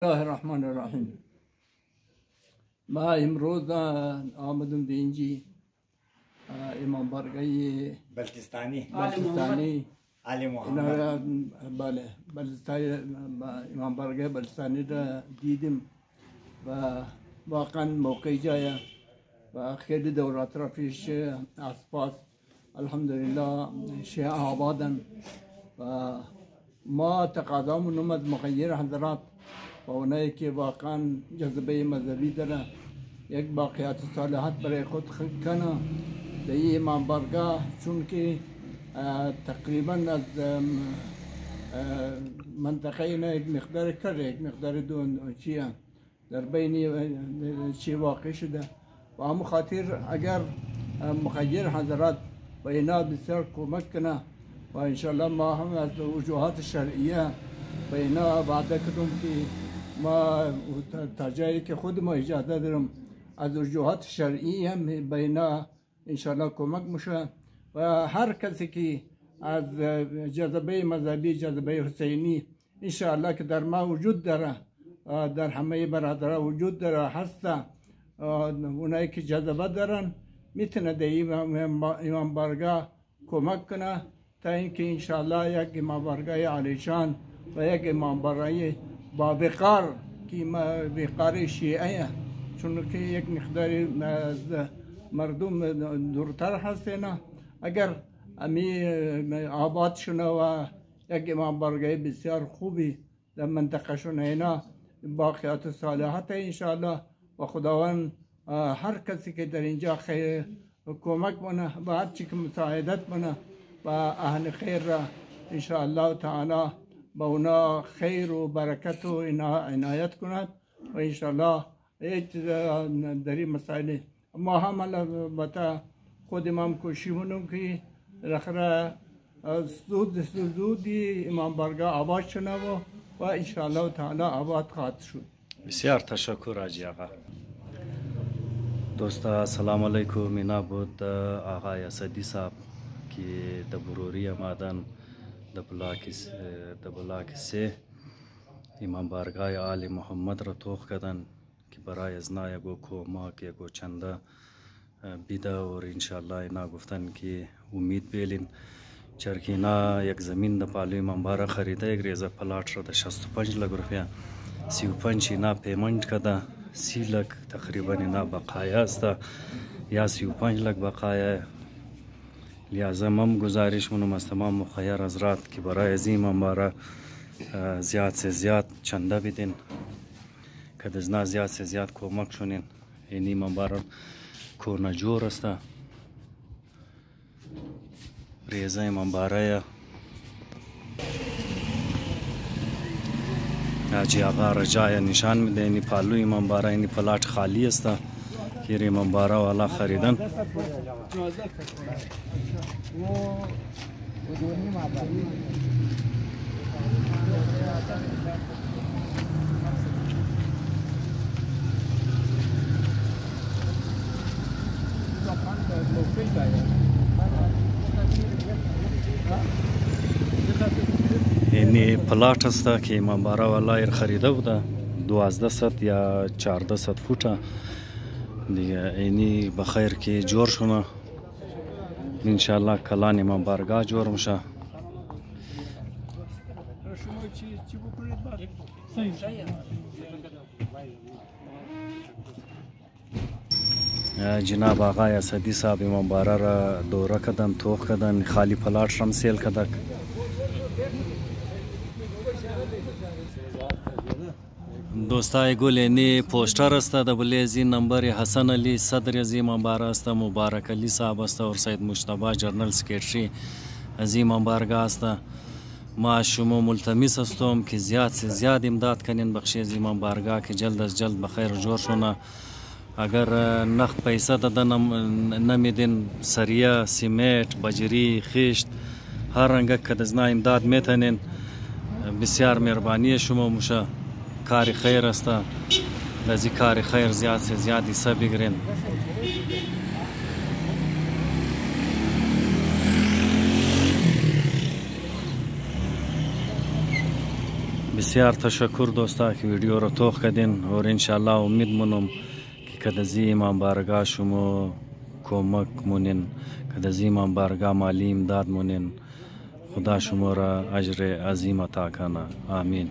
الله الرحمن الرحیم. ما امروز آمدم به اینجی امام بارگاه بلتستانی علی محمد بله بلتستانی امام بارگاه بلتستانی را دیدم و واقعا موقع جایه و خیلی دورات را پیش اسپاس الحمدلله شیعه آبادن و ما تقاضامون اومد مغیر حضرات و اونایی که واقعا جذبه مذهبی داره یک باقیات صالحات برای خود کنه در این امام بارگاه، چون که تقریبا از منطقه اینا یک مقدار کرده، یک مقدار دون چیه در بین چی واقع شده و همون خاطر اگر مغیر حضرات و اینا بسیار کمک کنه و انشالله ما هم از وجوهات شرعیه و اینا وعده کردم که ما تا جایی که خود ما اجازه دارم از وجوهات شرعی هم به اینا انشالله کمک میشه و هر کسی که از جذبه مذهبی جذبه حسینی انشالله که در ما وجود داره، در همه برادرها وجود داره هسته، اونایی که جذبه دارن میتونه در امام بارگاه کمک کنه تا اینکه انشالله یک امام بارگاه عالیشان و یک امام بارگاه با وقار که وقار شیعه، چون که یک مقدار مردم دورتر هستن، اگر امی آباد شونه و یک امام بارگاه بسیار خوبی در منطقه شونه اینا باقیات صالحات انشاءالله و خداوند هر کسی که در اینجا خیر کمک منه و هر چی که مساعدت منه و اهل خیر را انشاءالله تعالی با اونا خیر و برکت و عنایت کند و انشاءالله هیچ در این مسائل ما هم البته خود امام کوشش مونم که رخره زودی امام بارگاه آباد شنه و انشاءالله تعالی آباد خواهد شد. بسیار تشکر حاجی آقا. دوستا السلام علیکم. اینا بود آقا اسدی صاحب که در بروری مادن در بلاک 3 امام بارگاه آل محمد را توخ کردن که برای ازنا یکو کمک یکو چنده بیده و انشاءالله اینا گفتن که امید بیلین چرک اینا یک زمین در پالو امام بارگاه خریده، یک ریزه پلاٹ را در 65 لک روپیه 35 اینا پیمنٹ کرده، 30 لک تقریبا اینا بقایا است یا 35 لک بقایا. لہذا مم گزارش منم از تمام مخیر حضرات که برای از این امام زیاد سے زیاد چنده بدین که دزنا زیاد سے زیاد کمک شونین. این امام کونه جور است، ریزه امام بارگاه حاجی آقا را جای نشان میده. این پالو امام بارگاه این پلاٹ خالی است که امام بارگاه والا خریدن. این پلاٹ است که امام بارگاه والا ایر خریده بوده 1200 یا 1400 فوټه دیگه. اینی بخیر که جور شونه انشاءالله کلان امام بارگاه جور میشه. جناب آقا اسدی صاحب امام بارگاه را دوره کردن، توخ کردن، خالی پلاٹ رم سیل کردن. دوستای گل اینی پوسٹر است در بلیزی نمبر حسن علی صدر از امام بارگاه است، مبارک علی صاحب است و سید مجتبی جنرال سکرتری از امام بارگاه است. ما شما ملتمس هستم که زیاد سے زیاد امداد کنین بخشی از امام بارگاه که جلد از جلد بخیر جور شونه. اگر نقد پیسه داده نمیدین، سریع، سیمنت، بجری، خشت هر رنگ که دزنا امداد میتونین بسیار مهربانی شما موشه. کار خیر است، لذی کار خیر زیاد سے زیاد حصہ بگیرین. بسیار تشکر دوستا که ویدیو رو توخ کردین و انشالله امید منم که کدزی امام بارگاه شما کمک مونین، کدزی امام بارگاه مالی امداد مونین. خدا شما را اجر عظیم عطا کنه. آمین.